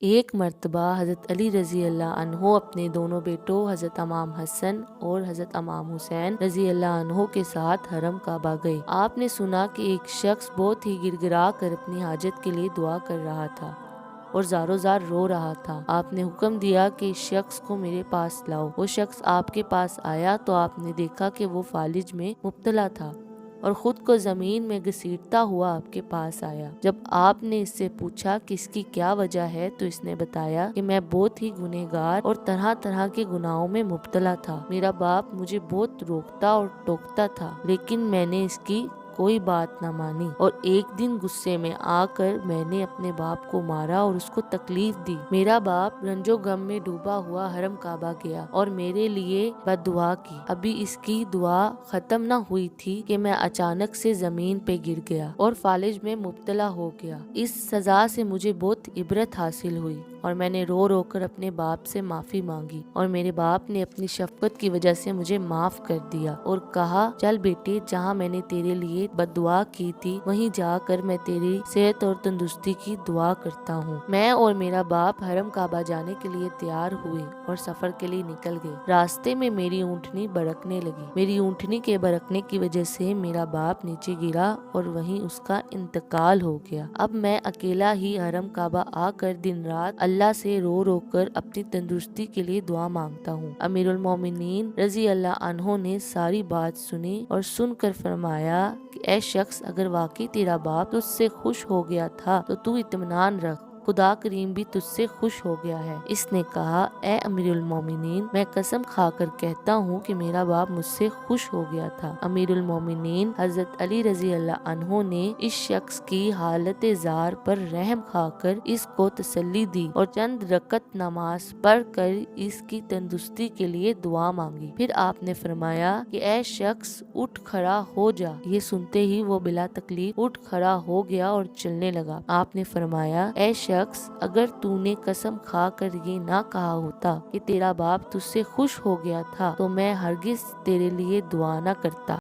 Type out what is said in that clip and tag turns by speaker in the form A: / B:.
A: ایک مرتبہ حضرت علی رضی اللہ عنہ اپنے دونوں بیٹوں حضرت امام حسن اور حضرت امام حسین رضی اللہ عنہ کے ساتھ حرم کعبہ گئے۔ آپ نے سنا کہ ایک شخص بہت ہی گڑ گڑا کر اپنی حاجت کے لیے دعا کر رہا تھا اور زاروں زار رو رہا تھا۔ آپ نے حکم دیا کہ اس شخص کو میرے پاس لاؤ۔ وہ شخص آپ کے پاس آیا تو آپ نے دیکھا کہ وہ فالج میں مبتلا تھا اور خود کو زمین میں گھسیٹتا ہوا آپ کے پاس آیا۔ جب آپ نے اس سے پوچھا کہ اس کی کیا وجہ ہے تو اس نے بتایا کہ میں بہت ہی گنہگار اور طرح طرح کے گناہوں میں مبتلا تھا۔ میرا باپ مجھے بہت روکتا اور ٹوکتا تھا لیکن میں نے اس کی کوئی بات نہ مانی اور ایک دن غصے میں آ کر میں نے اپنے باپ کو مارا اور اس کو تکلیف دی۔ میرا باپ رنج و غم میں ڈوبا ہوا حرم کعبہ گیا اور میرے لیے بد دعا کی۔ ابھی اس کی دعا ختم نہ ہوئی تھی کہ میں اچانک سے زمین پہ گر گیا اور فالج میں مبتلا ہو گیا۔ اس سزا سے مجھے بہت عبرت حاصل ہوئی اور میں نے رو رو کر اپنے باپ سے معافی مانگی اور میرے باپ نے اپنی شفقت کی وجہ سے مجھے معاف کر دیا اور کہا چل بیٹے، جہاں میں نے تیرے لیے بد دعا کی تھی وہیں جا کر میں تیری صحت اور تندرستی کی دعا کرتا ہوں۔ میں اور میرا باپ حرم کعبہ جانے کے لیے تیار ہوئے اور سفر کے لیے نکل گئے۔ راستے میں میری اونٹنی برکنے لگی۔ میری اونٹنی کے برکنے کی وجہ سے میرا باپ نیچے گرا اور وہیں اس کا انتقال ہو گیا۔ اب میں اکیلا ہی حرم کعبہ آ کر دن رات اللہ سے رو رو کر اپنی تندرستی کے لیے دعا مانگتا ہوں۔ امیر المومنین رضی اللہ عنہ نے ساری بات سنی اور سن کر فرمایا کہ اے شخص، اگر واقعی تیرا باپ تجھ سے خوش ہو گیا تھا تو اطمینان رکھ، خدا کریم بھی تجھ سے خوش ہو گیا ہے۔ اس نے کہا اے امیر المومنین، میں قسم کھا کر کہتا ہوں کہ میرا باپ مجھ سے خوش ہو گیا تھا۔ امیر المومنین حضرت علی رضی اللہ عنہ نے اس شخص کی حالت زار پر رحم کھا کر اس کو تسلی دی اور چند رکعت نماز پڑھ کر اس کی تندرستی کے لیے دعا مانگی۔ پھر آپ نے فرمایا کہ اے شخص، اٹھ کھڑا ہو جا۔ یہ سنتے ہی وہ بلا تکلیف اٹھ کھڑا ہو گیا اور چلنے لگا۔ آپ نے فرمایا اے شخص، اگر تو نے قسم کھا کر یہ نہ کہا ہوتا کہ تیرا باپ تجھ سے خوش ہو گیا تھا تو میں ہرگز تیرے لیے دعا نہ کرتا۔